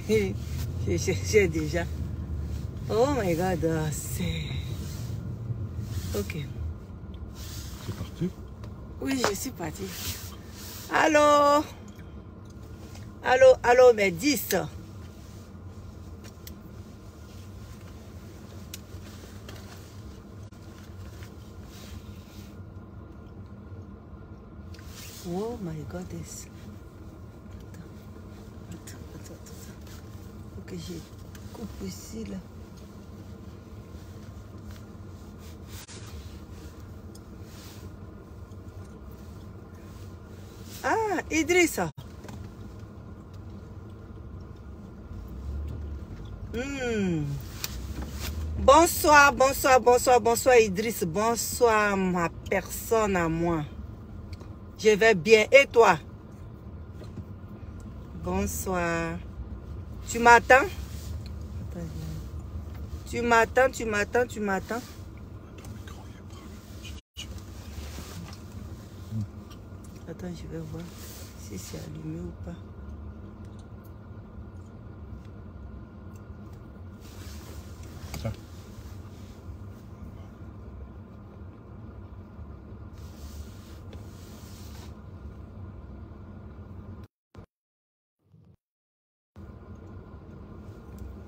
J'ai déjà. Oh my God, c'est... Ok. C'est parti? Oui, je suis parti. Allô? Allô, allô, mes 10. Oh my God. Attends. Faut que je coupe ici, là. Ah, Idrissa. Bonsoir, bonsoir, bonsoir, bonsoir Idriss. Bonsoir ma personne à moi. Je vais bien. Et toi? Bonsoir. Tu m'attends? Tu m'attends? Attends, je vais voir si c'est allumé ou pas. Ça.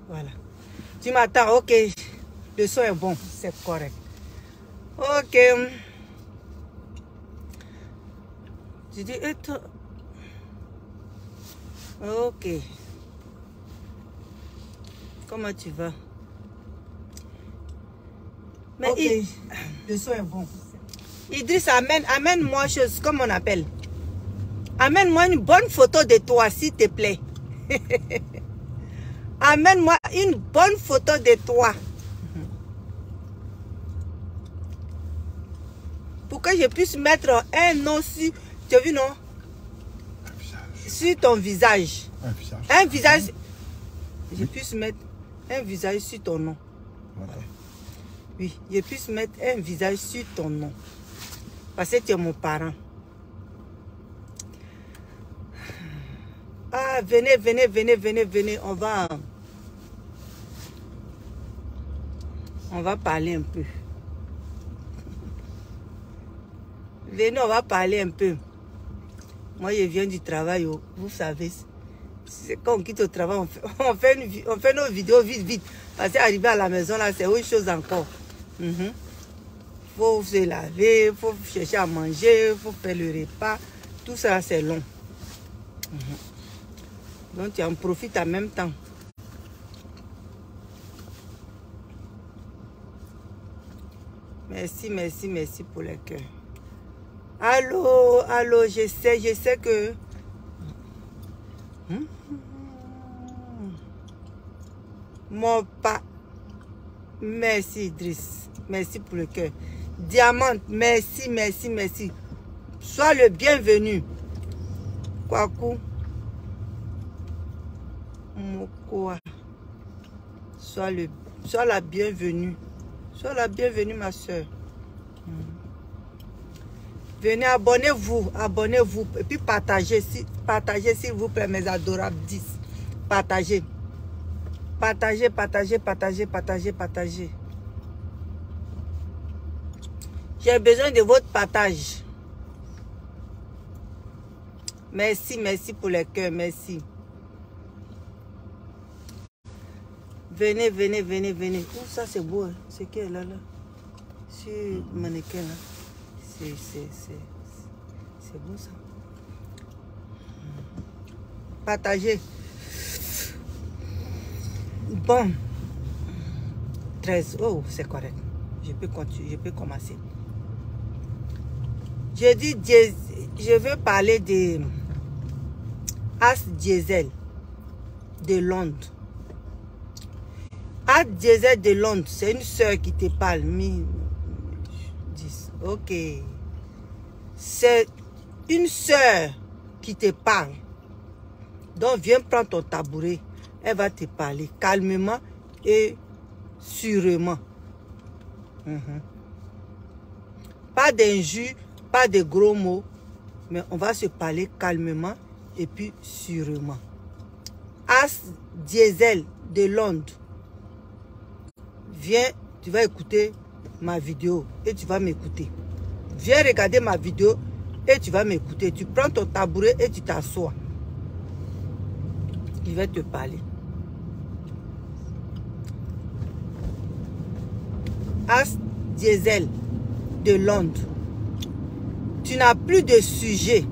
Voilà. Tu m'attends? Ok. Le son est bon. C'est correct. Ok. Tu dis, et toi? Ok. Comment tu vas? Mais okay. Le son est bon. Idriss, amène-moi chose, comme on appelle. Amène-moi une bonne photo de toi, s'il te plaît. Amène-moi une bonne photo de toi. Pour que je puisse mettre un nom sur... Tu as vu, non? Un visage. Sur ton visage. Un visage. Un visage. Je puisse mettre un visage sur ton nom. Voilà. Oui, je puisse mettre un visage sur ton nom. Parce que tu es mon parent. Ah, venez. On va parler un peu. Venez, on va parler un peu. Moi, je viens du travail, vous savez. Quand on quitte au travail, on fait nos vidéos vite. Parce qu'arriver à la maison, là, c'est autre chose encore. Faut se laver, faut chercher à manger, faut faire le repas. Tout ça, c'est long. Donc, tu en profites en même temps. Merci pour le cœur. Allô, je sais que... Mon pas. Merci Idriss. Merci pour le cœur. Diamant, merci. Sois le bienvenu. Kwaku. Mokoa. Sois la bienvenue. Sois la bienvenue, ma soeur. Venez, abonnez-vous. Et puis partagez s'il vous plaît, mes adorables 10. Partagez. Partagez. J'ai besoin de votre partage. Merci pour les cœurs, merci. Venez. Oh, ça c'est beau, hein. C'est quel là? Sur le mannequin là. C'est beau ça. Partagez. Bon. 13. Oh, c'est correct. Je peux continuer, je peux commencer. Je dis, je veux parler de As Diesel de Londres. As Diesel de Londres, c'est une soeur qui te parle. Ok. C'est une soeur qui te parle. Donc, viens prendre ton tabouret. Elle va te parler calmement et sûrement. Pas d'injures, pas de gros mots, mais on va se parler calmement et puis sûrement. As Diesel de Londres. Viens, tu vas écouter ma vidéo et tu vas m'écouter. Viens regarder ma vidéo et tu vas m'écouter. Tu prends ton tabouret et tu t'assois. Il va te parler. As Diesel de Londres. Tu n'as plus de sujet.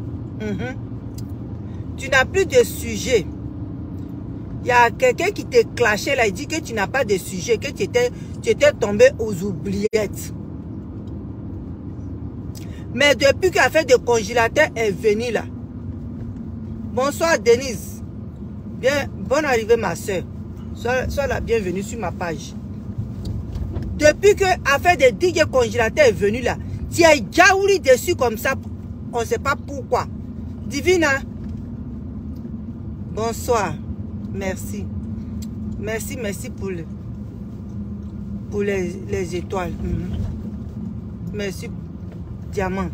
Tu n'as plus de sujet. Il y a quelqu'un qui te clashait là, il dit que tu n'as pas de sujet, que tu étais tombé aux oubliettes. Mais depuis que l'affaire de congélateur est venue là. Bonsoir Denise. Bien, bonne arrivée ma soeur. Sois la bienvenue sur ma page. Depuis que l'affaire de DJ congélateur est venue là, tu es jaouli dessus comme ça. On ne sait pas pourquoi. Divina. Bonsoir. Merci. Merci pour les étoiles. Merci, diamant.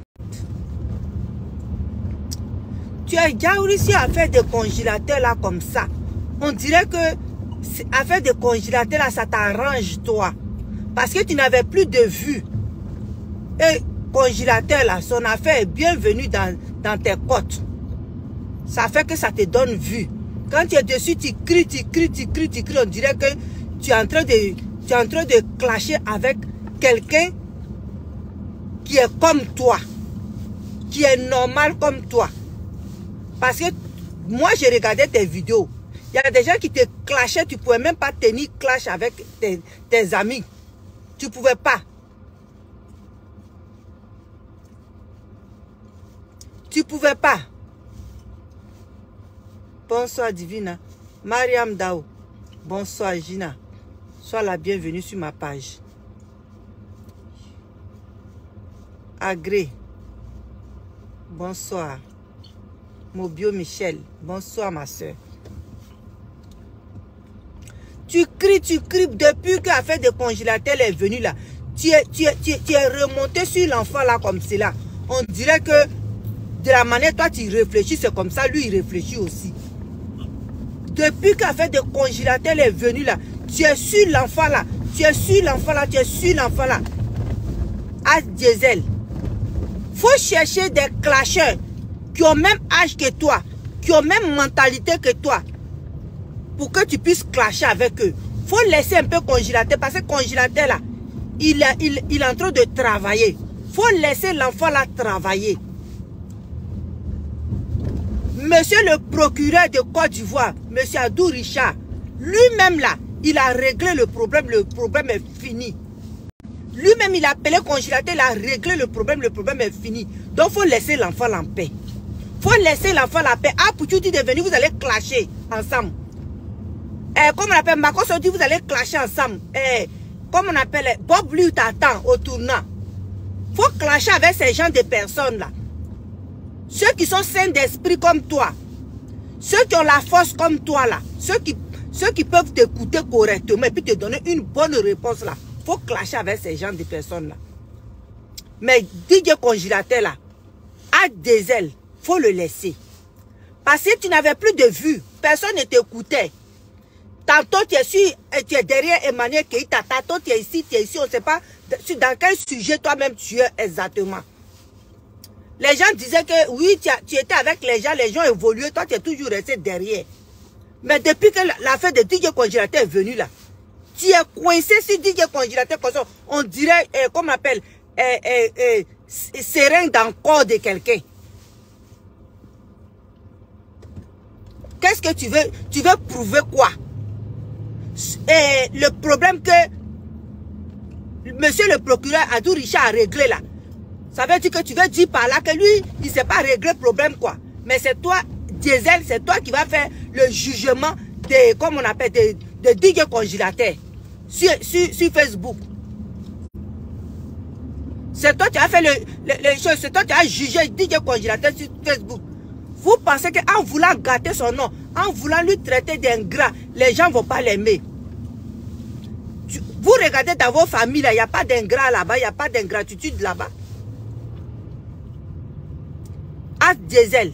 Tu as déjà réussi à faire des congélateurs là comme ça. On dirait que à faire des congélateurs là, ça t'arrange toi. Parce que tu n'avais plus de vue. Et congélateur là, son affaire est bienvenue dans tes côtes. Ça fait que ça te donne vue. Quand tu es dessus, tu cries. On dirait que tu es en train de clasher avec quelqu'un qui est comme toi. Qui est normal comme toi. Parce que moi, j'ai regardé tes vidéos. Il y a des gens qui te clashaient. Tu ne pouvais même pas tenir clash avec tes amis. Tu ne pouvais pas. Tu ne pouvais pas. Bonsoir Divina. Mariam Dao. Bonsoir Gina. Sois la bienvenue sur ma page. Agré. Bonsoir. Mobio Michel. Bonsoir ma soeur. Tu cries. Depuis que l'affaire de congélateur est venue là. Tu es remonté sur l'enfant là comme cela. On dirait que de la manière toi tu réfléchis, c'est comme ça, lui il réfléchit aussi. Depuis que l'affaire de congélateur est venue là, tu es sur l'enfant là. Tu es sur l'enfant là. As Diesel. Faut chercher des clasheurs qui ont même âge que toi, qui ont même mentalité que toi, pour que tu puisses clasher avec eux. Faut laisser un peu congélateur, parce que congélateur là, il est en train de travailler. Faut laisser l'enfant là travailler. Monsieur le procureur de Côte d'Ivoire, monsieur Adou Richard, lui-même là, il a réglé le problème est fini. Lui-même, il a appelé congélateur, il a réglé le problème est fini. Donc, il faut laisser l'enfant en paix. Il faut laisser l'enfant en paix. Ah, pour tu dis de venir, vous allez clasher ensemble. Comme on appelle, Makoso dit, vous allez clasher ensemble. Comme on appelle, Bob lui t'attend au tournant. Il faut clasher avec ces gens de personnes là. Ceux qui sont sains d'esprit comme toi. Ceux qui ont la force comme toi là. Ceux qui peuvent t'écouter correctement et puis te donner une bonne réponse là. Il faut clasher avec ces gens de personnes là. Mais DJ congélateur là, à des ailes, il faut le laisser. Parce que tu n'avais plus de vue. Personne ne t'écoutait. Tantôt tu es derrière Emmanuel Keïta. Tantôt tu es ici. On ne sait pas dans quel sujet toi-même tu es exactement. Les gens disaient que oui, tu étais avec les gens ont évolué, toi tu es toujours resté derrière. Mais depuis que l'affaire de DJ congélateur est venue là, tu es coincé sur DJ congélateur comme ça. On dirait, comme on appelle, seringue dans le corps de quelqu'un. Qu'est-ce que tu veux? Tu veux prouver quoi? Le problème que monsieur le procureur Adou Richard a réglé là, ça veut dire que tu veux dire par là que lui, il ne sait pas régler le problème quoi. Mais c'est toi, Diesel, c'est toi qui vas faire le jugement de, comme on appelle, de DJ congélateur sur Facebook. C'est toi qui as fait les choses, c'est toi qui as jugé DJ congélateur sur Facebook. Vous pensez qu'en voulant gâter son nom, en voulant lui traiter d'ingrat, les gens ne vont pas l'aimer. Vous regardez dans vos familles, il n'y a pas d'ingrat là-bas, il n'y a pas d'ingratitude là-bas. As Diesel.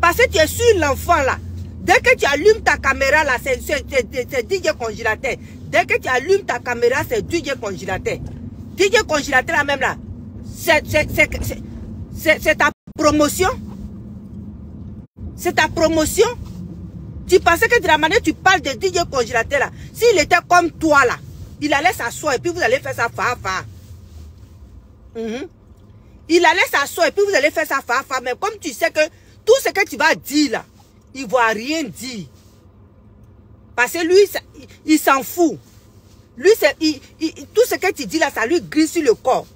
Parce que tu es sur l'enfant là. Dès que tu allumes ta caméra là, c'est DJ Congélateur. Dès que tu allumes ta caméra, c'est DJ Congélateur. DJ Congélateur là même là, c'est ta promotion. C'est ta promotion. Tu pensais que de la manière tu parles de DJ Congélateur là, s'il était comme toi là, il allait s'asseoir et puis vous allez faire ça fa. Il allait s'asseoir et puis vous allez faire ça fa. Mais comme tu sais que tout ce que tu vas dire là, il ne va rien dire. Parce que lui, il s'en fout. Lui, tout ce que tu dis là, ça lui glisse sur le corps.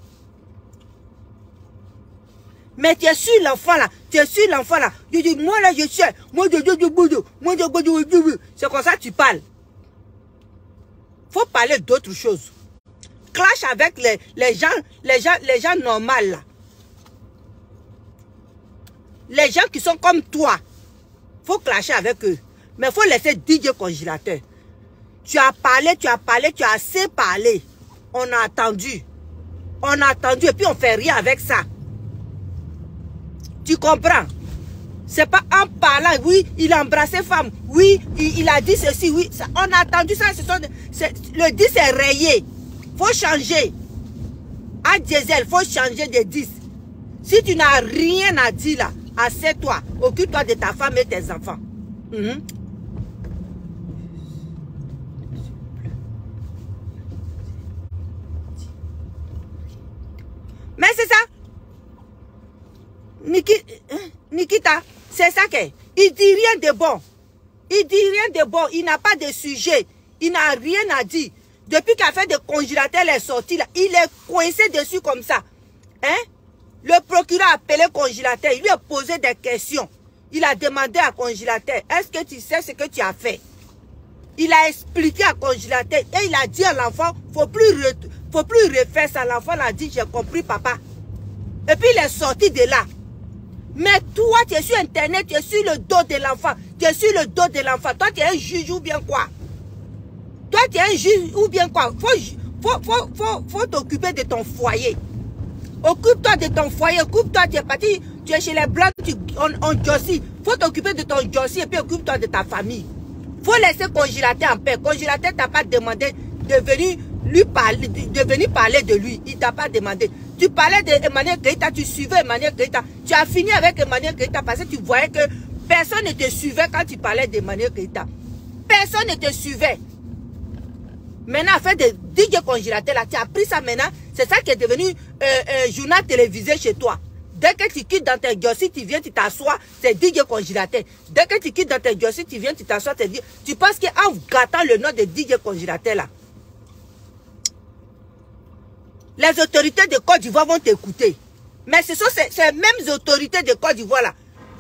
Mais tu es sur l'enfant là. Tu es sur l'enfant là. Je dis, moi là, je suis. C'est comme ça que tu parles. Il faut parler d'autres choses. Clash avec les gens normaux là. Les gens qui sont comme toi. Il faut clasher avec eux. Mais il faut laisser DJ Congélateur. Tu as parlé, tu as assez parlé. On a attendu. On a attendu et puis on fait rien avec ça. Tu comprends? C'est pas en parlant, oui, il a embrassé femme, oui, il a dit ceci, oui. Ça, on a attendu ça, le 10 est rayé. Faut changer. À diesel, faut changer de 10. Si tu n'as rien à dire là, assieds-toi, occupe-toi de ta femme et tes enfants. Mais c'est ça. Nikita, c'est ça qu'il dit rien de bon. Il dit rien de bon. Il n'a pas de sujet. Il n'a rien à dire. Depuis qu'affaire de Congélateur est sortie là, il est coincé dessus comme ça. Hein? Le procureur a appelé Congélateur. Il lui a posé des questions. Il a demandé à Congélateur, est-ce que tu sais ce que tu as fait? Il a expliqué à Congélateur et il a dit à l'enfant, faut plus refaire ça. L'enfant l'a dit, j'ai compris papa. Et puis il est sorti de là. Mais toi, tu es sur Internet, tu es sur le dos de l'enfant. Tu es sur le dos de l'enfant. Toi, tu es un juge ou bien quoi? Toi, tu es un juge ou bien quoi? Faut t'occuper de ton foyer. Occupe-toi de ton foyer. Occupe-toi, tu es parti, tu es chez les Blancs, on jossie. Faut t'occuper de ton jossie et puis occupe-toi de ta famille. Faut laisser Congélateur en paix. Congélateur t'a pas demandé de venir lui parler, de lui. Il t'a pas demandé. Tu parlais d'Emmanuel Keïta, tu suivais Emmanuel Keïta. Tu as fini avec Emmanuel Keïta parce que tu voyais que personne ne te suivait quand tu parlais d'Emmanuel Keïta. Personne ne te suivait. Maintenant, affaire de DJ Congélateur, là, tu as pris ça maintenant. C'est ça qui est devenu journal télévisé chez toi. Dès que tu quittes dans tes dossiers, tu viens, tu t'assois, c'est DJ Congélateur. Dès que tu quittes dans tes dossiers, tu viens, tu t'assois, tu penses qu'en gâtant le nom de DJ Congélateur, là, les autorités de Côte d'Ivoire vont t'écouter. Mais ce sont ces mêmes autorités de Côte d'Ivoire là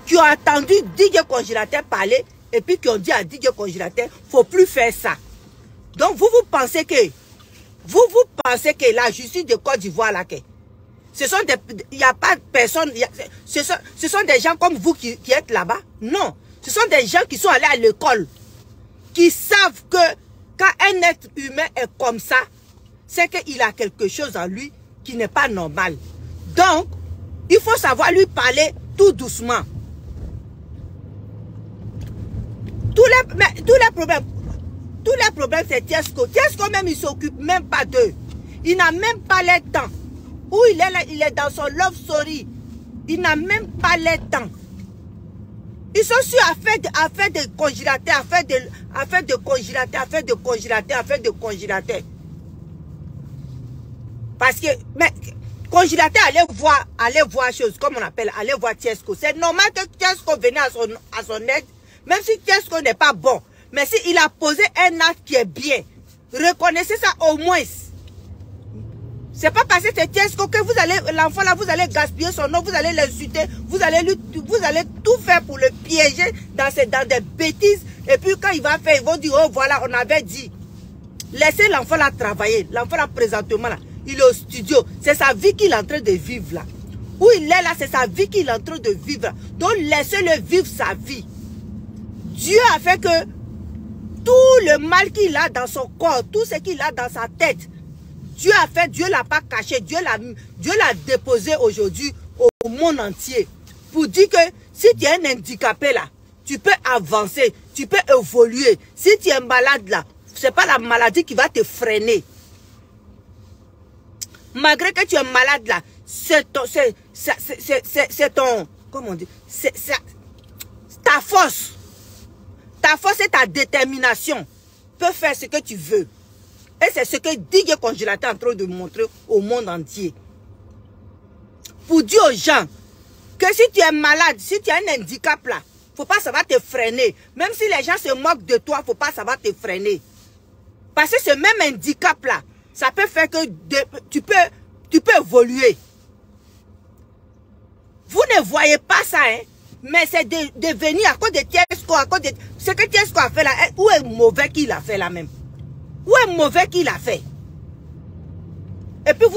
qui ont entendu DJ Congélateur parler et puis qui ont dit à DJ Congélateur, il ne faut plus faire ça. Donc vous pensez que la justice de Côte d'Ivoire là, ce sont des, il n'y a pas de personne, ce sont des gens comme vous qui êtes là-bas. Non, ce sont des gens qui sont allés à l'école, qui savent que quand un être humain est comme ça, c'est qu'il a quelque chose en lui qui n'est pas normal. Donc, il faut savoir lui parler tout doucement. Tous les problèmes, c'est Tiesco. Tiesco même, il ne s'occupe même pas d'eux. Il n'a même pas le temps. Où il est là, il est dans son love story. Il n'a même pas le temps. Ils sont sur affaire de congélateur, affaire de congélateur. Parce que, mais, Congélateur allait voir chose, comme on appelle, allait voir Tiesco. C'est normal que Tiesco venait à son aide, même si Tiesco n'est pas bon. Mais s'il a posé un acte qui est bien, reconnaissez ça au moins. C'est pas parce que c'est Tiesco que vous allez, l'enfant là, vous allez gaspiller son nom, vous allez l'insulter, vous allez tout faire pour le piéger dans des bêtises. Et puis quand il va faire, ils vont dire, oh voilà, on avait dit. Laissez l'enfant là travailler. L'enfant là, présentement là, il est au studio. C'est sa vie qu'il est en train de vivre là. Où il est là, c'est sa vie qu'il est en train de vivre là. Donc laissez-le vivre sa vie. Dieu a fait que tout le mal qu'il a dans son corps, tout ce qu'il a dans sa tête, Dieu a fait, Dieu ne l'a pas caché, Dieu l'a déposé aujourd'hui au monde entier. Pour dire que si tu es un handicapé là, tu peux avancer, tu peux évoluer. Si tu es malade là, c'est pas la maladie qui va te freiner. Malgré que tu es malade là, c'est ton, comment on dit, c'est ta force. Ta force et ta détermination peut faire ce que tu veux. Et c'est ce que Didier Congélateur est en train de montrer au monde entier. Pour dire aux gens que si tu es malade, si tu as un handicap là, faut pas ça va te freiner. Même si les gens se moquent de toi, faut pas ça va te freiner. Parce que ce même handicap là, ça peut faire que tu peux évoluer. Vous ne voyez pas ça, hein? Mais c'est de venir à cause de Tiesco, à cause de ce que Tiesco a fait là. Où est mauvais qu'il a fait là même? Où est mauvais qu'il a fait? Et puis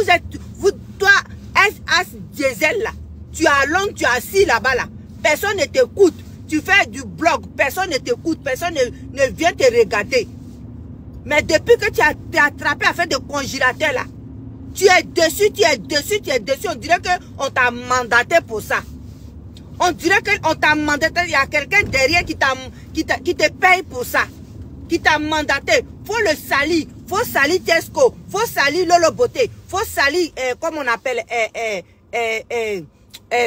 toi, as diesel là, tu es à Londres, tu es assis là-bas là. Personne ne t'écoute. Tu fais du blog, personne ne t'écoute, personne ne vient te regarder. Mais depuis que tu as attrapé à faire de congélateur là, tu es dessus, tu es dessus, tu es dessus. On dirait qu'on t'a mandaté pour ça. On dirait qu'on t'a mandaté, il y a quelqu'un derrière qui te paye pour ça. Qui t'a mandaté. Faut le salir. Faut salir Tiesco. Faut salir Lolo Beauté. Faut salir, comme on appelle,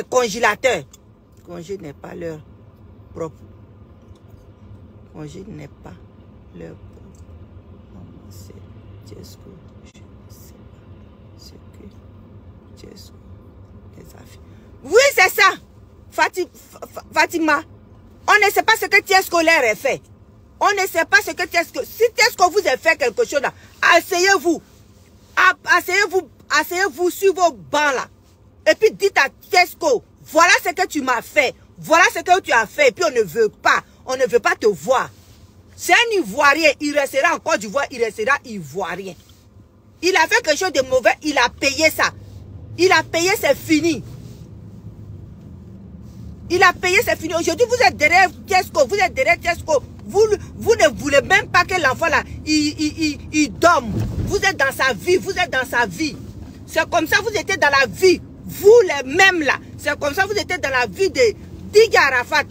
congélateur. Congé n'est pas leur propre. Congé n'est pas leur propre. C'est Tiesco. Je ne sais pas ce que Tiesco les a fait. Oui, c'est ça. Fatima, on ne sait pas ce que Tiesco leur a fait. On ne sait pas ce que Tiesco... Si Tiesco vous a fait quelque chose là, asseyez-vous. Asseyez-vous sur vos bancs là. Et puis dites à Tiesco, voilà ce que tu m'as fait. Voilà ce que tu as fait. Et puis on ne veut pas te voir. C'est un Ivoirien, il restera en Côte d'Ivoire, il restera Ivoirien. Il a fait quelque chose de mauvais, il a payé ça. Il a payé, c'est fini. Il a payé, c'est fini. Aujourd'hui, vous êtes derrière Tiesco, vous êtes derrière Tiesco. Vous ne voulez même pas que l'enfant là, il dorme. Vous êtes dans sa vie, vous êtes dans sa vie. C'est comme ça, vous étiez dans la vie. Vous les mêmes là. C'est comme ça, vous étiez dans la vie de Didier Arafat.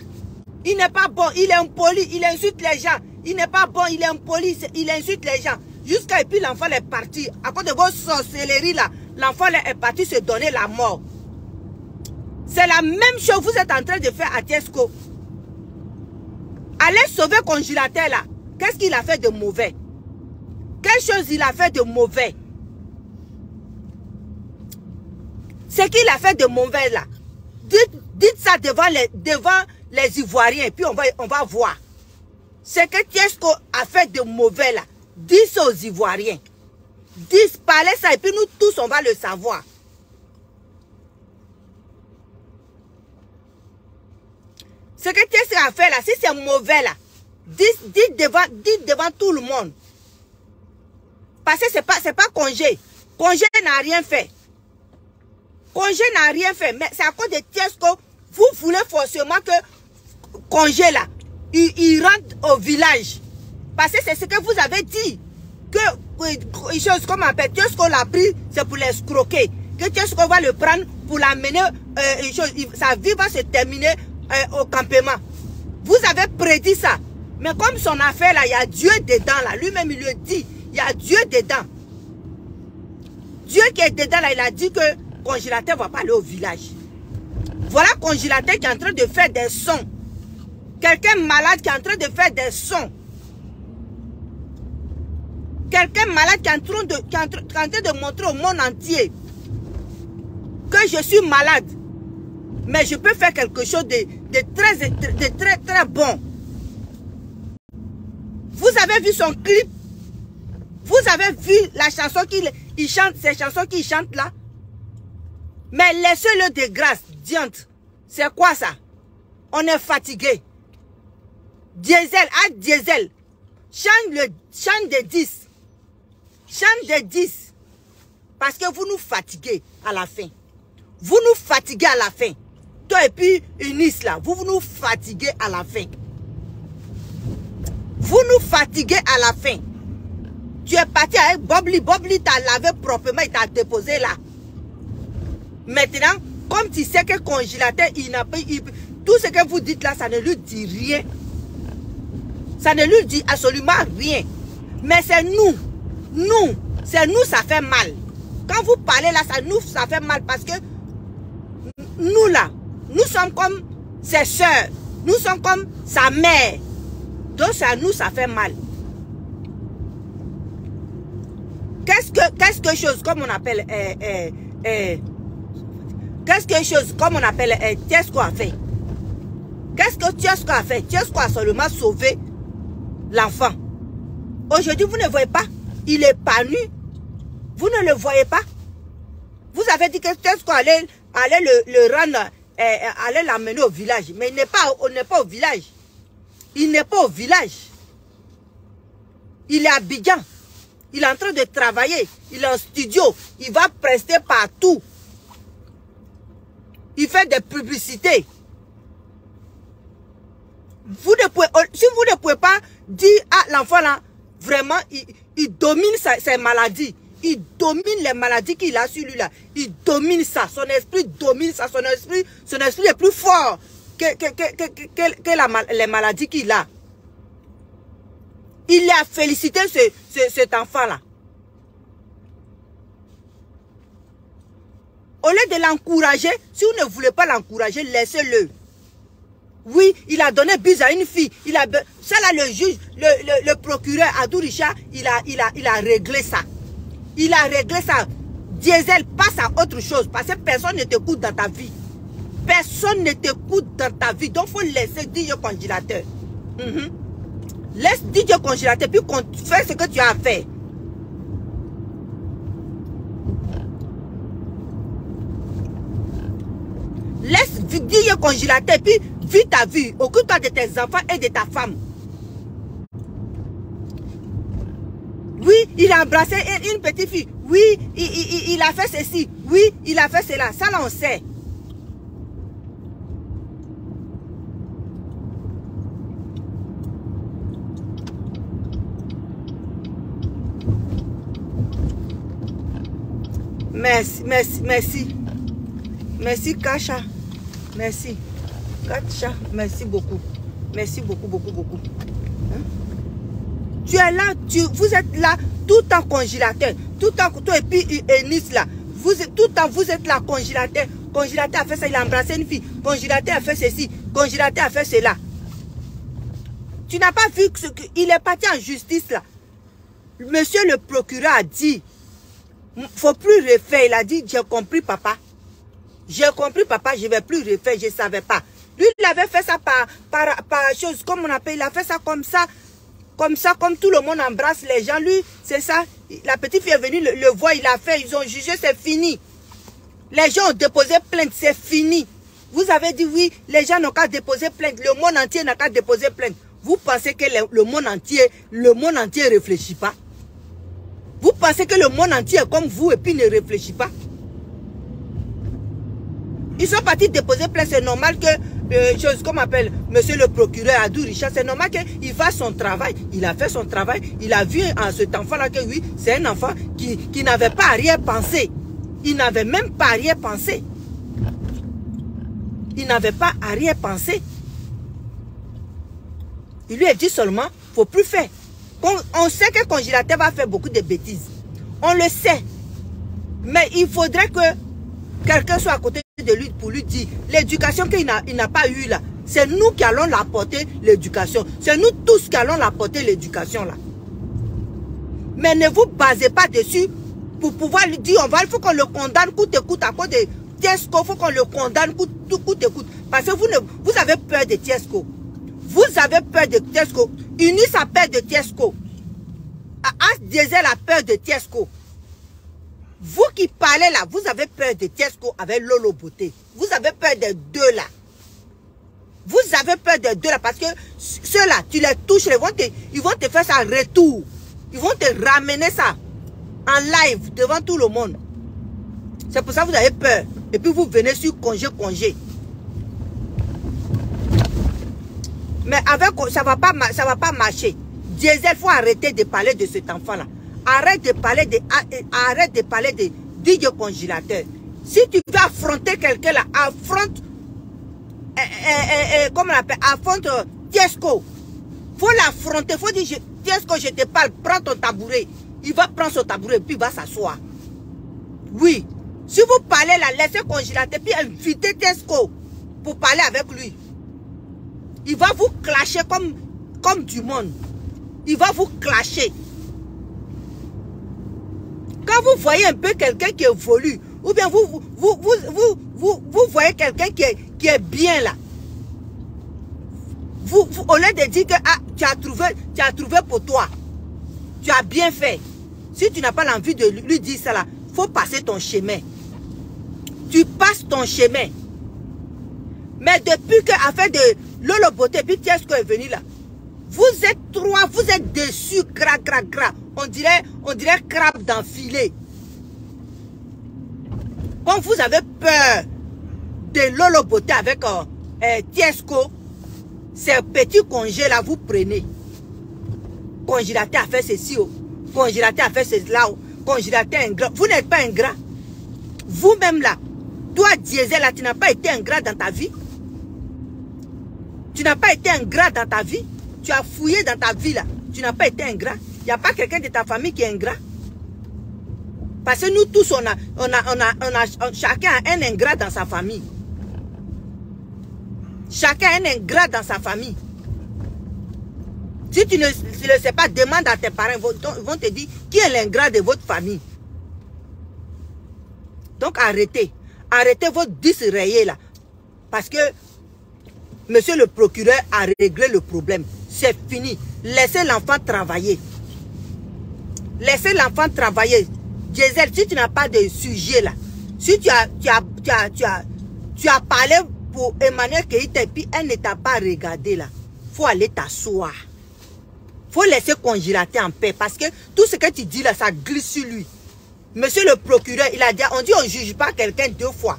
Il n'est pas bon, il est impoli, il insulte les gens. Il n'est pas bon, il est impoli, il insulte les gens. Jusqu'à et puis l'enfant est parti. À cause de vos sorcelleries là, l'enfant est parti se donner la mort. C'est la même chose que vous êtes en train de faire à Tiesco. Allez sauver congélateur là. Qu'est-ce qu'il a fait de mauvais? Quelle chose il a fait de mauvais? Ce qu'il a fait de mauvais là. Dites ça devant les Ivoiriens. Puis on va voir. Ce que Tiesco a fait de mauvais là. Dites ça aux Ivoiriens. Parlez ça et puis nous tous on va le savoir. Ce que Tiesco a fait là, si c'est mauvais là, dites devant tout le monde. Parce que c'est pas Congé. Congé n'a rien fait. Congé n'a rien fait. Mais c'est à cause de Tiesco, vous voulez forcément que Congé là, il rentre au village. Parce que c'est ce que vous avez dit. Que chose comme on appelle, Tiesco l'a pris, c'est pour l'escroquer. Que Tiesco va le prendre pour l'amener, sa vie va se terminer au campement. Vous avez prédit ça. Mais comme son affaire là, il y a Dieu dedans là. Lui-même il le dit. Il y a Dieu dedans. Dieu qui est dedans là, il a dit que congélateur ne va pas aller au village. Voilà congélateur qui est en train de faire des sons. Quelqu'un malade qui est en train de faire des sons. Quelqu'un malade qui est en train de montrer au monde entier que je suis malade. Mais je peux faire quelque chose de très bon. Vous avez vu son clip? Vous avez vu la chanson qu'il chante, ces chansons qu'il chante là? Mais laissez-le de grâce, diante. C'est quoi ça? On est fatigué. Diesel, diesel. Chante de 10. Chante de 10. Parce que vous nous fatiguez à la fin. Vous nous fatiguez à la fin. Toi et puis Eunice là, vous nous fatiguez à la fin. Vous nous fatiguez à la fin. Tu es parti avec Bobli. Bobli t'a lavé proprement, il t'a déposé là. Maintenant, comme tu sais que congélateur, Tout ce que vous dites là, ça ne lui dit rien. Ça ne lui dit absolument rien. Mais c'est nous. Nous. C'est nous, ça fait mal. Quand vous parlez là, ça fait mal parce que nous là, nous sommes comme ses soeurs. Nous sommes comme sa mère. Donc c'est à nous, ça fait mal. Qu'est-ce que chose comme on appelle qu'est-ce que chose comme on appelle Tiesco a fait? Qu'est-ce que Tiesco a fait? Tiesco a seulement sauvé l'enfant. Aujourd'hui, vous ne voyez pas, il est pas nu. Vous ne le voyez pas. Vous avez dit que Tiesco allait le rendre, allait l'amener au village. Mais il n'est pas au village. Il n'est pas au village. Il est à Abidjan. Il est en train de travailler. Il est en studio. Il va prester partout. Il fait des publicités. Vous ne pouvez, si vous ne pouvez pas dire à l'enfant là, vraiment, il domine ses maladies. Il domine les maladies qu'il a sur lui là. Il domine ça. Son esprit domine ça. Son esprit est plus fort que les maladies qu'il a. Il a félicité cet enfant-là. Au lieu de l'encourager, si vous ne voulez pas l'encourager, laissez-le. Oui, il a donné bise à une fille. Ça là, le juge, le procureur Adou Richard, il a réglé ça. Il a réglé ça. Diesel, passe à autre chose. Parce que personne ne t'écoute dans ta vie. Personne ne t'écoute dans ta vie. Donc, il faut laisser DJ Congélateur. Laisse DJ Congélateur, puis fais ce que tu as à faire. Laisse DJ Congélateur, puis vis ta vie. Occupe-toi de tes enfants et de ta femme. Oui, il a embrassé une petite fille. Oui, il a fait ceci. Oui, il a fait cela. Ça, là, on sait. Merci, Kacha. Merci. Kacha, merci beaucoup. Merci beaucoup. Hein? Tu es là, vous êtes là, tout en congélateur. Tout en toi et puis Eunice là. Tout le temps, vous êtes là, congélateur. Congélateur a fait ça, il a embrassé une fille. Congélateur a fait ceci. Congélateur a fait cela. Tu n'as pas vu qu'il est parti en justice là. Monsieur le procureur a dit, faut plus refaire. Il a dit, j'ai compris papa. J'ai compris papa, je ne vais plus refaire, je ne savais pas. Lui, il avait fait ça par chose, comme on appelle, il a fait ça, comme tout le monde embrasse les gens. Lui, c'est ça. La petite fille est venue, le voir, il a fait, ils ont jugé, c'est fini. Les gens ont déposé plainte, c'est fini. Vous avez dit oui, les gens n'ont qu'à déposer plainte, le monde entier n'a qu'à déposer plainte. Vous pensez que le monde entier ne réfléchit pas? Vous pensez que le monde entier est comme vous et puis ne réfléchit pas? Ils sont partis déposer plainte, c'est normal que, chose comme appelle monsieur le procureur Adou Richard, c'est normal qu'il fasse son travail. Il a fait son travail, il a vu en cet enfant-là que oui, c'est un enfant qui n'avait pas à rien pensé. Il n'avait même pas à rien pensé. Il n'avait pas à rien pensé. Il lui a dit seulement, il ne faut plus faire. On sait que le congélateur va faire beaucoup de bêtises. On le sait. Mais il faudrait que quelqu'un soit à côté de lui pour lui dire l'éducation qu'il n'a pas eue là. C'est nous qui allons l'apporter l'éducation. C'est nous tous qui allons l'apporter l'éducation là. Mais ne vous basez pas dessus pour pouvoir lui dire il faut qu'on le condamne coûte et coûte à cause de Tiesco. Il faut qu'on le condamne coûte et coûte. Parce que vous avez peur de Tiesco. Vous avez peur de Tiesco. Eunice a peur de Tiesco. As Diesel a peur de Tiesco. Vous qui parlez là, vous avez peur de Tiesco avec Lolo Beauté. Vous avez peur des deux là. Vous avez peur des deux là parce que ceux-là, tu les touches, ils vont te faire ça en retour. Ils vont te ramener ça en live devant tout le monde. C'est pour ça que vous avez peur. Et puis vous venez sur congé. Mais avec ça va pas marcher. Diesel, il faut arrêter de parler de cet enfant-là. Arrête de parler de DJ Congélateur. Si tu veux affronter quelqu'un là, affronte comment on appelle, affronte Tiesco. Faut l'affronter, faut dire, Tiesco, je te parle, prends ton tabouret. Il va prendre son tabouret, puis il va s'asseoir. Oui. Si vous parlez là, laissez congélateur, puis invitez Tiesco pour parler avec lui. Il va vous clasher comme du monde. Il va vous clasher. Quand vous voyez un peu quelqu'un qui évolue, ou bien vous voyez quelqu'un qui est bien là, au lieu de dire que ah, tu as trouvé pour toi, tu as bien fait. Si tu n'as pas l'envie de lui dire ça là, il faut passer ton chemin. Tu passes ton chemin. Mais depuis que affaire de Lolo Beauté, puis Tiesco est venu là, vous êtes trois, vous êtes déçus, gras. On dirait crabe dans filet. Quand vous avez peur de Lolo Beauté avec Tiesco, ces petits congés là, vous prenez. Congélateur a fait ceci, congélateur a fait cela, congélateur ingrat. Vous n'êtes pas ingrat. Vous-même là, toi Diesel là, tu n'as pas été ingrat dans ta vie. Tu n'as pas été ingrat dans ta vie. Tu as fouillé dans ta vie là. Tu n'as pas été ingrat. Il n'y a pas quelqu'un de ta famille qui est ingrat. Parce que nous tous, chacun a un ingrat dans sa famille. Chacun a un ingrat dans sa famille. Si tu ne le sais pas, demande à tes parents. Ils vont te dire qui est l'ingrat de votre famille. Donc arrêtez. Arrêtez votre disrayer là. Parce que monsieur le procureur a réglé le problème. C'est fini. Laissez l'enfant travailler. Laissez l'enfant travailler. Diesel, si tu n'as pas de sujet là, si tu as parlé pour Emmanuel Keïta et puis elle ne t'a pas regardé là, faut aller t'asseoir. Faut laisser congélateur en paix parce que tout ce que tu dis là, ça glisse sur lui. Monsieur le procureur, il a dit, on dit on ne juge pas quelqu'un deux fois.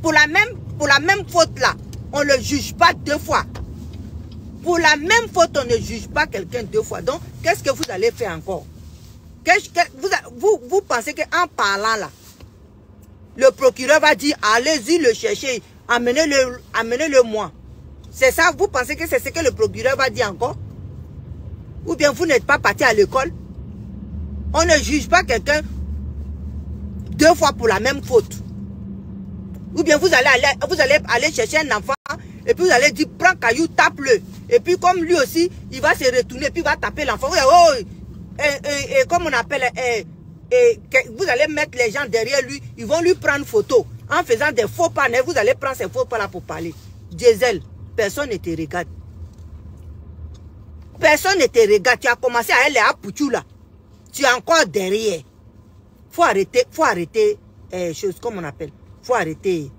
Pour la même faute là, on ne le juge pas deux fois. Pour la même faute, on ne juge pas quelqu'un deux fois. Donc, qu'est-ce que vous allez faire encore? Vous pensez qu'en parlant là, le procureur va dire, allez-y le chercher, amenez-le moi. C'est ça, vous pensez que c'est ce que le procureur va dire encore? Ou bien vous n'êtes pas parti à l'école? On ne juge pas quelqu'un deux fois pour la même faute. Ou bien vous allez aller chercher un enfant et puis vous allez dire, prends caillou, tape-le. Et puis comme lui aussi, il va se retourner et puis il va taper l'enfant. Comme on appelle, vous allez mettre les gens derrière lui, ils vont lui prendre photo. En faisant des faux pas, vous allez prendre ces faux pas là pour parler. Diesel, personne ne te regarde. Personne ne te regarde. Tu as commencé à aller à Pouchou là. Tu es encore derrière. Faut arrêter, chose comme on appelle. Faut arrêter.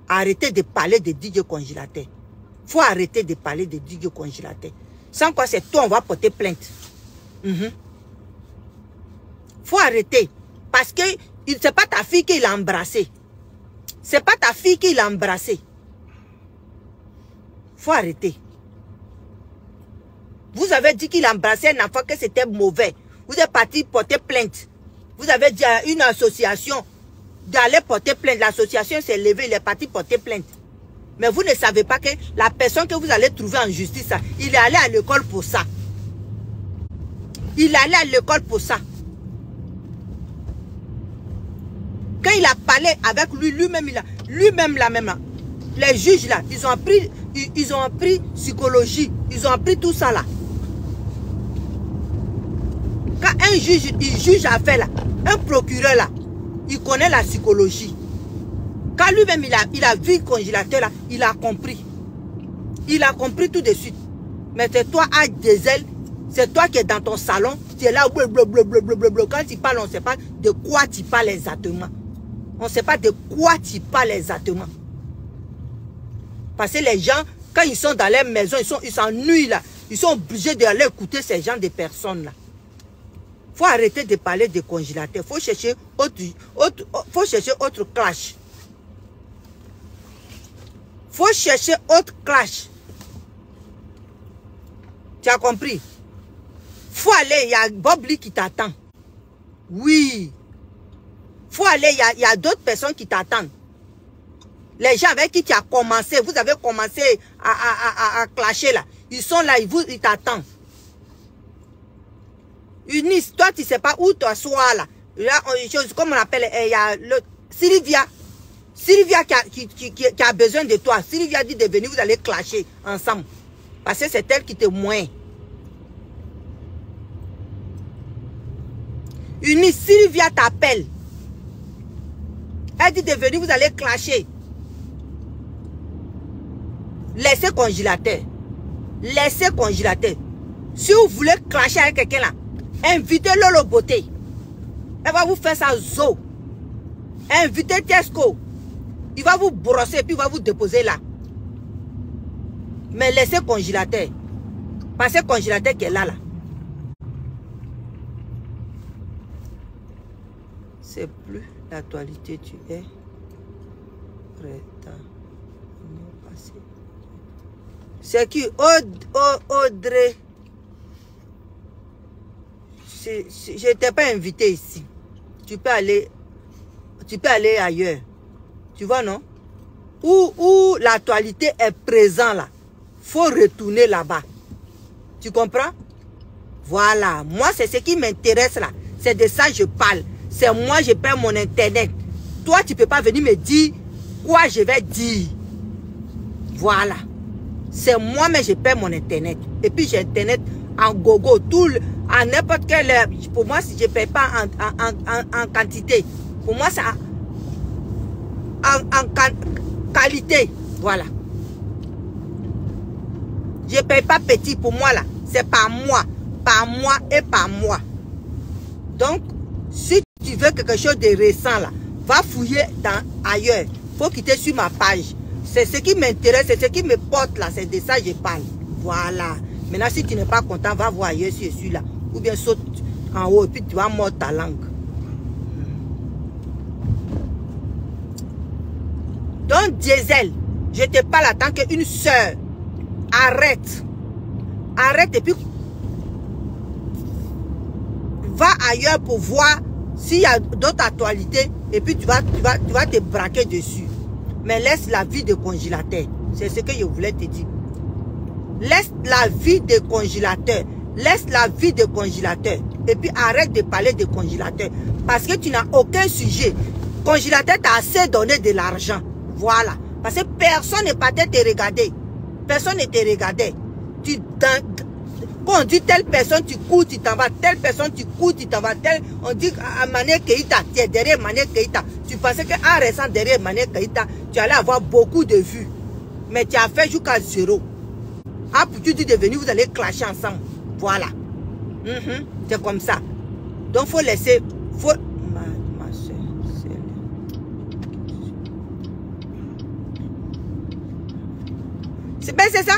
Arrêter de parler de DJ congélateur. Faut arrêter de parler de DJ congélateur. Sans quoi c'est toi, on va porter plainte. Faut arrêter. Parce que c'est pas ta fille qui l'a embrassé. C'est pas ta fille qui l'a embrassé. Faut arrêter. Vous avez dit qu'il a embrassé un enfant, que c'était mauvais. Vous êtes parti porter plainte. Vous avez dit à une association d'aller porter plainte. L'association s'est levée, il est parti porter plainte. Mais vous ne savez pas que la personne que vous allez trouver en justice, il est allé à l'école pour ça. Il est allé à l'école pour ça. Quand il a parlé avec lui-même, les juges là, ils ont appris psychologie, ils ont appris tout ça là. Quand un juge, il juge affaire là, un procureur là, il connaît la psychologie. Quand lui-même il a vu le congélateur là, il a compris. Il a compris tout de suite. Mais c'est toi à Diesel, c'est toi qui es dans ton salon, tu es là, blablabla. Quand tu parles, on ne sait pas de quoi tu parles exactement. On ne sait pas de quoi tu parles exactement. Parce que les gens, quand ils sont dans leur maison, ils s'ennuient là. Ils sont obligés d'aller écouter ces gens de personnes là. Il faut arrêter de parler de congélateur. Il faut chercher autre clash. Il faut chercher autre clash. Tu as compris? Il faut aller, il y a Bob Lee qui t'attend. Oui. Il faut aller, il y a d'autres personnes qui t'attendent. Les gens avec qui tu as commencé, vous avez commencé à clasher là. Ils sont là, ils t'attendent. Eunice, toi tu sais pas où toi sois là. Là, comme on appelle, il y a le Sylvia. Sylvia qui a besoin de toi. Sylvia dit de venir, vous allez clasher ensemble. Parce que c'est elle qui te moint. Eunice, Sylvia t'appelle. Elle dit de venir, vous allez clasher. Laissez congélateur. Laissez congélateur. Si vous voulez clasher avec quelqu'un là, invitez Lolo Beauté. Elle va vous faire ça zo. Invitez Tesco. Il va vous brosser puis il va vous déposer là. Mais laissez congélateur. Parce que congélateur qui est là. C'est plus l'actualité, tu es prêt. C'est qui? Audrey. Je n'étais pas invité ici. Tu peux aller ailleurs. Tu vois, non? Où l'actualité est présente là. Faut retourner là-bas. Tu comprends? Voilà. Moi, c'est ce qui m'intéresse là. C'est de ça que je parle. C'est moi, je perds mon internet. Toi, tu ne peux pas venir me dire quoi je vais dire. Voilà. C'est moi, mais je perds mon internet. Et puis, j'ai internet en gogo, à n'importe quelle heure. Pour moi, si je ne paye pas en quantité, pour moi, c'est en qualité. Voilà. Je ne paye pas petit pour moi, là. C'est par mois et par mois. Donc, si tu veux quelque chose de récent, là, va fouiller ailleurs. Il faut quitter sur ma page. C'est ce qui m'intéresse, c'est ce qui me porte là, c'est de ça que je parle. Voilà. Maintenant, si tu n'es pas content, va voir ailleurs si je suis là. Ou bien saute en haut et puis tu vas mordre ta langue. Donc, Diesel, je te parle en tant qu'une soeur. Arrête. Arrête et puis va ailleurs pour voir s'il y a d'autres actualités et puis tu vas te braquer dessus. Mais laisse la vie de congélateur. C'est ce que je voulais te dire. Laisse la vie de congélateur. Laisse la vie de congélateur. Et puis arrête de parler de congélateur. Parce que tu n'as aucun sujet. Congélateur t'a assez donné de l'argent. Voilà. Parce que personne n'est pas te regarder. Personne ne te regardait. Quand on dit telle personne, tu cours, tu t'en vas. Telle personne, tu cours, tu t'en vas. On dit à Mané Keïta, tu es derrière Mané Keïta. Tu pensais qu'en restant derrière Mané Keïta, tu allais avoir beaucoup de vues. Mais tu as fait jusqu'à 0. Ah, pour tu dis de venir, vous allez clasher ensemble. Voilà. C'est comme ça. Donc, il faut laisser... Ma soeur, c'est ça.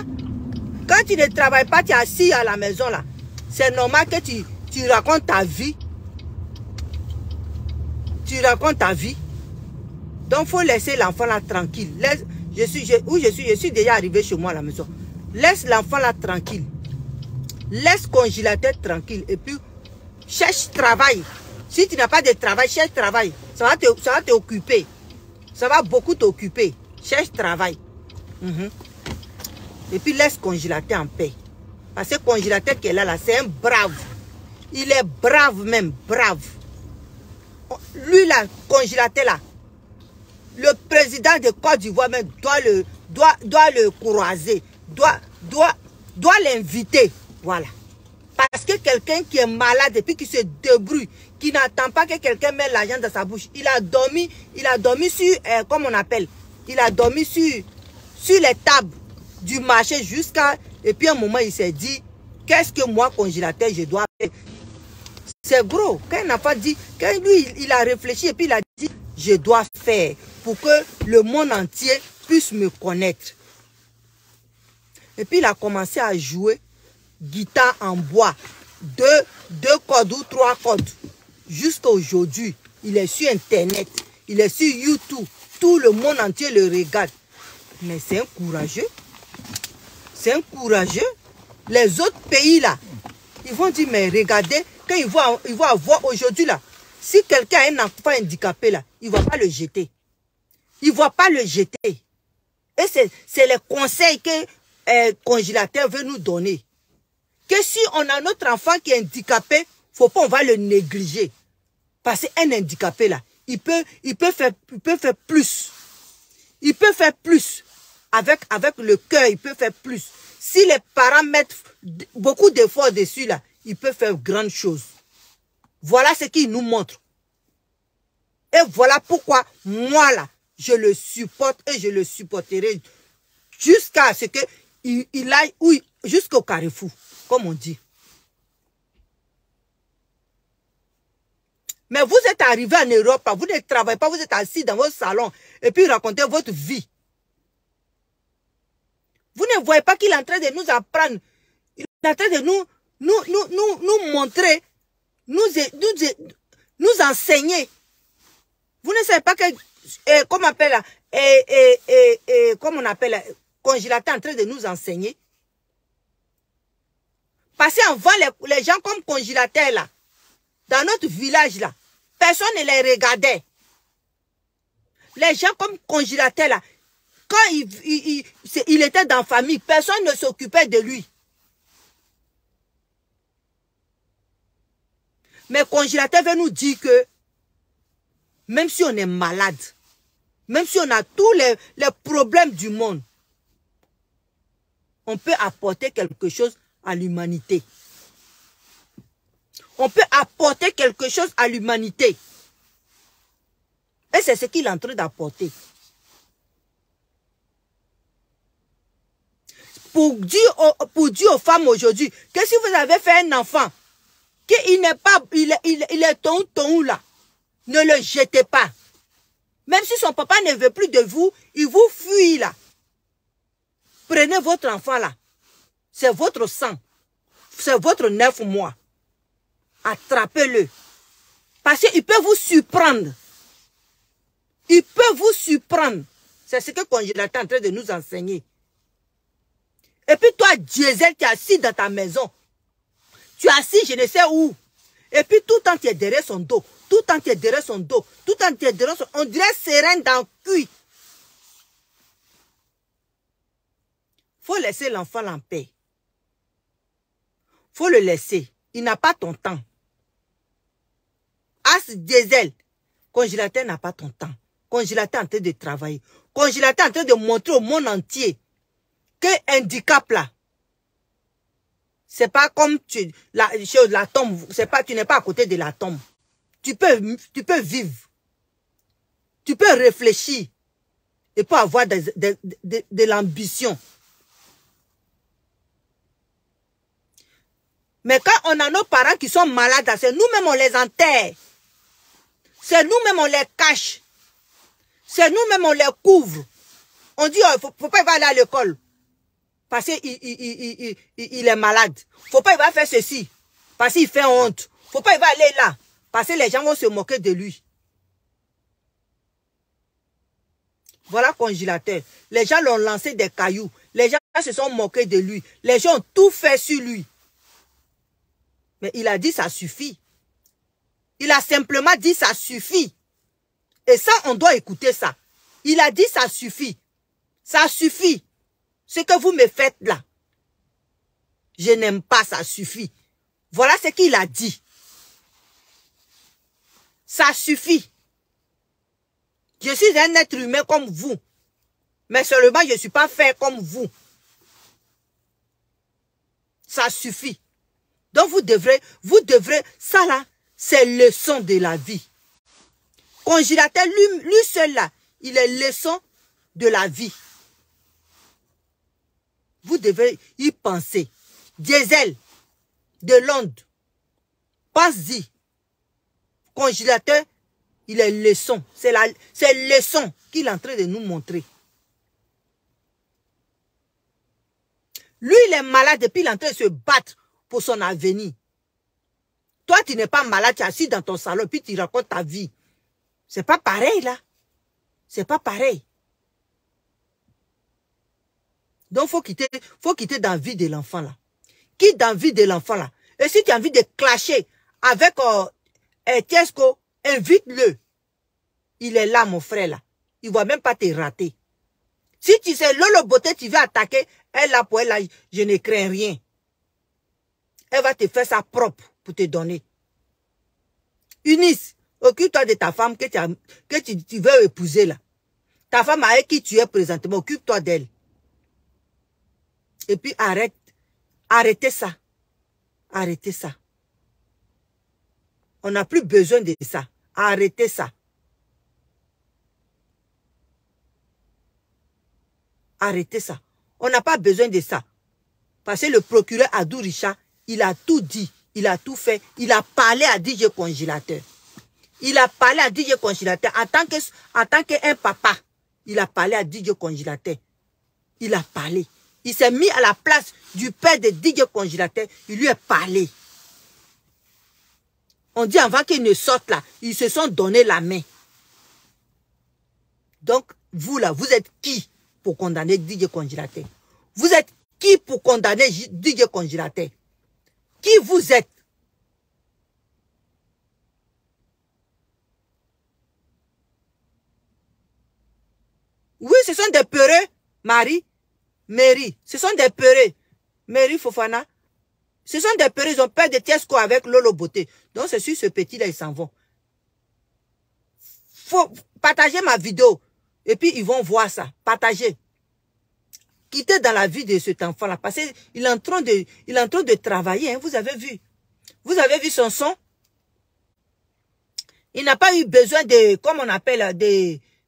Quand tu ne travailles pas, tu es assis à la maison là. C'est normal que tu racontes ta vie. Tu racontes ta vie. Donc, il faut laisser l'enfant là tranquille. Je suis déjà arrivé chez moi à la maison. Laisse l'enfant là tranquille. Laisse congélateur tranquille. Et puis, cherche travail. Si tu n'as pas de travail, cherche travail. Ça va t'occuper. Ça va beaucoup t'occuper. Cherche travail. Et puis laisse congélateur en paix. Parce que congélateur qui est là, c'est un brave. Il est brave même, brave. Lui là, congélateur là, le président de Côte d'Ivoire même doit le croiser, doit l'inviter. Voilà. Parce que quelqu'un qui est malade et puis qui se débrouille, qui n'attend pas que quelqu'un mette l'argent dans sa bouche, il a dormi sur, comme on appelle, il a dormi sur les tables du marché jusqu'à... Et puis à un moment, il s'est dit, qu'est-ce que moi, congélateur, je dois faire? C'est gros. Quand il n'a pas dit, quand lui, il a réfléchi et puis il a dit, je dois faire pour que le monde entier puisse me connaître. Et puis il a commencé à jouer guitare en bois. Deux cordes ou 3 cordes. Jusqu'à aujourd'hui, il est sur Internet, il est sur YouTube. Tout le monde entier le regarde. Mais c'est un courageux. C'est un courageux. Les autres pays là, ils vont dire, mais regardez, quand ils vont avoir aujourd'hui là, si quelqu'un a un enfant handicapé là, il ne va pas le jeter. Il ne va pas le jeter. Et c'est les conseils que congélateur veut nous donner. Que si on a notre enfant qui est handicapé, faut pas on va le négliger. Parce qu'un handicapé là, il peut faire plus. Il peut faire plus. Avec le cœur, il peut faire plus. Si les parents mettent beaucoup d'efforts dessus là, il peut faire grandes choses. Voilà ce qu'il nous montre. Et voilà pourquoi moi là, je le supporte et je le supporterai jusqu'à ce qu'il aille jusqu'au carrefour, comme on dit. Mais vous êtes arrivé en Europe, vous ne travaillez pas, vous êtes assis dans votre salon et puis racontez votre vie. Vous ne voyez pas qu'il est en train de nous apprendre, il est en train de nous montrer, nous enseigner. Vous ne savez pas que, comment on appelle là, comment on appelle là, congélateur en train de nous enseigner. Parce qu'avant, les gens comme congélateur là, dans notre village là, personne ne les regardait. Les gens comme congélateur là, quand il était dans la famille, personne ne s'occupait de lui. Mais congélateur veut nous dire que même si on est malade, même si on a tous les problèmes du monde, on peut apporter quelque chose à l'humanité. On peut apporter quelque chose à l'humanité. Et c'est ce qu'il est en train d'apporter. Pour dire aux femmes aujourd'hui que si vous avez fait un enfant, qu'il n'est pas, il est ton là, ne le jetez pas. Même si son papa ne veut plus de vous, il vous fuit là. Prenez votre enfant là. C'est votre sang. C'est votre 9 mois. Attrapez-le. Parce qu'il peut vous surprendre. Il peut vous surprendre. C'est ce que congélateur est en train de nous enseigner. Et puis toi, Diesel, tu es assis dans ta maison. Tu es assis je ne sais où. Et puis tout le temps tu es derrière son dos. Tout le temps tu es derrière son dos. Tout le temps tu es derrière son... On dirait serein dans le cul. Faut laisser l'enfant en paix. Faut le laisser. Il n'a pas ton temps. As Diesel. Congélateur n'a pas ton temps. Congélateur en train de travailler. Congélateur en train de montrer au monde entier que handicap là, c'est pas comme la tombe, c'est pas, tu n'es pas à côté de la tombe. Tu peux vivre. Tu peux réfléchir. Et pas avoir de l'ambition. Mais quand on a nos parents qui sont malades, c'est nous-mêmes on les enterre. C'est nous-mêmes on les cache. C'est nous-mêmes on les couvre. On dit, oh, faut pas aller à l'école. Parce qu'il est malade. Faut pas il va faire ceci. Parce qu'il fait honte. Faut pas il va aller là. Parce que les gens vont se moquer de lui. Voilà congélateur. Les gens l'ont lancé des cailloux. Les gens se sont moqués de lui. Les gens ont tout fait sur lui. Mais il a dit ça suffit. Il a simplement dit ça suffit. Et ça, on doit écouter ça. Il a dit ça suffit. Ça suffit. Ce que vous me faites là. Je n'aime pas, ça suffit. Voilà ce qu'il a dit. Ça suffit. Je suis un être humain comme vous. Mais seulement je ne suis pas fait comme vous. Ça suffit. Donc vous devrez, ça là, c'est leçon de la vie. Congélateur, lui seul là, il est leçon de la vie. Vous devez y penser. Diesel, de Londres, pense-y. Congélateur, il est leçon. C'est leçon qu'il est en train de nous montrer. Lui, il est malade et puis il est en train de se battre pour son avenir. Toi, tu n'es pas malade, tu es assis dans ton salon, puis tu racontes ta vie. C'est pas pareil, là. C'est pas pareil. Donc, faut quitter dans la vie de l'enfant, là. Quitte dans la vie de l'enfant, là. Et si tu as envie de clasher avec Tiesco, invite-le. Il est là, mon frère, là. Il ne va même pas te rater. Si tu sais, Lolo Beauté, tu veux attaquer, elle là pour elle, là, je ne crains rien. Elle va te faire ça propre pour te donner. Eunice, occupe-toi de ta femme que tu veux épouser là. Ta femme avec qui tu es présentement, occupe-toi d'elle. Et puis arrêtez ça. Arrêtez ça. On n'a plus besoin de ça. Arrêtez ça. Arrêtez ça. On n'a pas besoin de ça. Parce que le procureur Adou Richard, il a tout dit. Il a tout fait. Il a parlé à DJ Congélateur. Il a parlé à DJ Congélateur. En tant qu'un papa, il a parlé à DJ Congélateur. Il a parlé. Il s'est mis à la place du père de DJ Congélateur. Il lui a parlé. On dit avant qu'ils ne sortent là, ils se sont donné la main. Donc, vous là, vous êtes qui pour condamner DJ Congélateur? Vous êtes qui pour condamner DJ Congélateur? Qui vous êtes? Oui, ce sont des peureux, Marie, Mary. Ce sont des peureux. Mary Fofana. Ce sont des peureux, ils ont peur de Tiesco avec Lolo Beauté. Donc, c'est sur ce petit-là, ils s'en vont. Faut partager ma vidéo. Et puis, ils vont voir ça. Partagez. Quittez dans la vie de cet enfant-là. Parce qu'il est en train de travailler. Hein, vous avez vu. Vous avez vu son son? Il n'a pas eu besoin de, comme on appelle,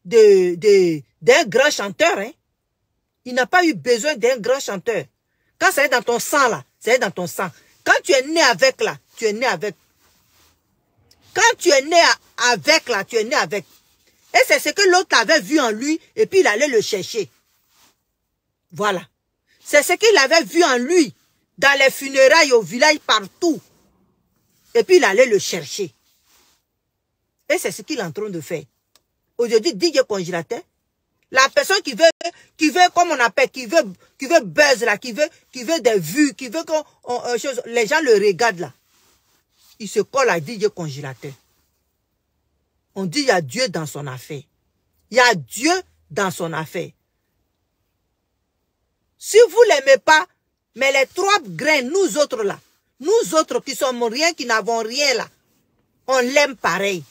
d'un grand chanteur. Hein. Il n'a pas eu besoin d'un grand chanteur. Quand ça est dans ton sang, là, c'est dans ton sang. Quand tu es né avec, là, tu es né avec. Quand tu es né avec, là, tu es né avec. Et c'est ce que l'autre avait vu en lui, et puis il allait le chercher. Voilà. C'est ce qu'il avait vu en lui, dans les funérailles, au village, partout. Et puis il allait le chercher. Et c'est ce qu'il est en train de faire. Aujourd'hui, DJ Congélateur, la personne qui veut, comme on appelle, qui veut buzz là, qui veut des vues, qui veut que les gens le regardent là. Il se colle à DJ Congélateur. On dit il y a Dieu dans son affaire. Il y a Dieu dans son affaire. Si vous ne l'aimez pas, mais les trois grains, nous autres là, nous autres qui sommes rien, qui n'avons rien là, on l'aime pareil.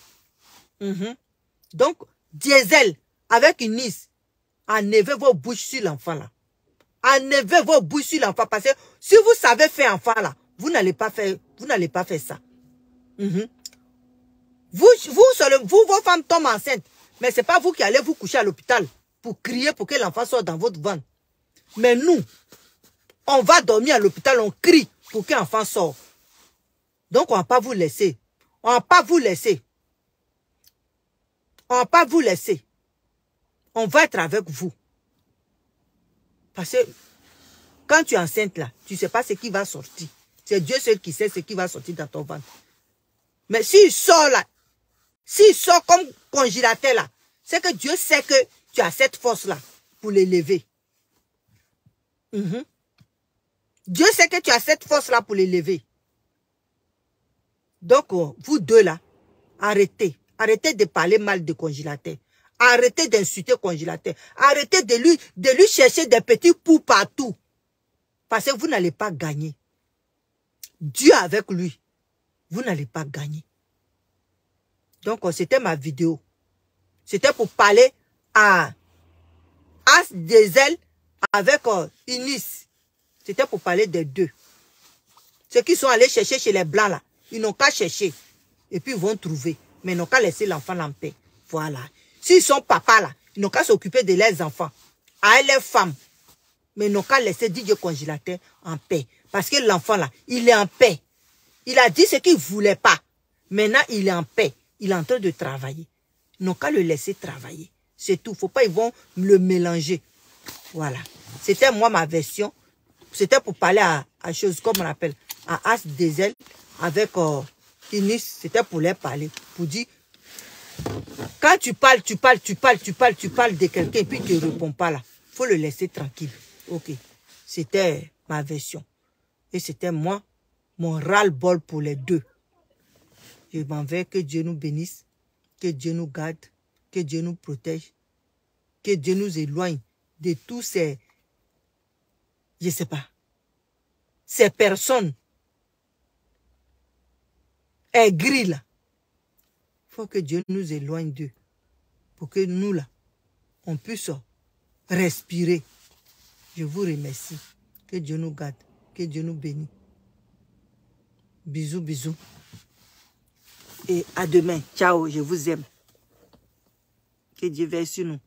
Donc, Diesel, avec une Nice, enlevez vos bouches sur l'enfant là. Enlevez vos bouches sur l'enfant parce que si vous savez faire enfant là, vous n'allez pas faire ça. Vous, vos femmes tombent enceintes, mais ce n'est pas vous qui allez vous coucher à l'hôpital pour crier pour que l'enfant soit dans votre ventre. Mais nous, on va dormir à l'hôpital, on crie pour que l'enfant sorte. Donc, on ne va pas vous laisser. On ne va pas vous laisser. On ne va pas vous laisser. On va être avec vous. Parce que quand tu es enceinte là, tu ne sais pas ce qui va sortir. C'est Dieu seul qui sait ce qui va sortir dans ton ventre. Mais s'il sort là, s'il sort comme Congélateur là, c'est que Dieu sait que tu as cette force là pour l'élever. Dieu sait que tu as cette force là pour l'élever. Donc, vous deux là, arrêtez. Arrêtez de parler mal de Congélateur. Arrêtez d'insulter Congélateur. Arrêtez de lui chercher des petits poux partout. Parce que vous n'allez pas gagner. Dieu avec lui. Vous n'allez pas gagner. Donc, c'était ma vidéo. C'était pour parler à As Diesel avec Eunice. C'était pour parler des deux. Ceux qui sont allés chercher chez les Blancs là, ils n'ont qu'à chercher. Et puis ils vont trouver. Mais ils n'ont qu'à laisser l'enfant en paix. Voilà. S'ils sont papa là, ils n'ont qu'à s'occuper de leurs enfants. À leurs femmes. Mais ils n'ont qu'à laisser DJ Congélateur en paix. Parce que l'enfant là, il est en paix. Il a dit ce qu'il ne voulait pas. Maintenant, il est en paix. Il est en train de travailler. Ils n'ont qu'à le laisser travailler. C'est tout. Il ne faut pas, ils vont le mélanger. Voilà. C'était moi ma version. C'était pour parler à choses comme on appelle, à As Diesel avec Eunice. C'était pour les parler. Pour dire, quand tu parles de quelqu'un et puis tu ne réponds pas là, il faut le laisser tranquille. Ok. C'était ma version. Et c'était moi, mon ras-le-bol pour les deux. Je m'en vais, que Dieu nous bénisse, que Dieu nous garde, que Dieu nous protège. Que Dieu nous éloigne de tous ces, je ne sais pas, ces personnes aigries là. Il faut que Dieu nous éloigne d'eux pour que nous là, on puisse respirer. Je vous remercie. Que Dieu nous garde. Que Dieu nous bénisse. Bisous, bisous. Et à demain. Ciao, je vous aime. Que Dieu veille sur nous.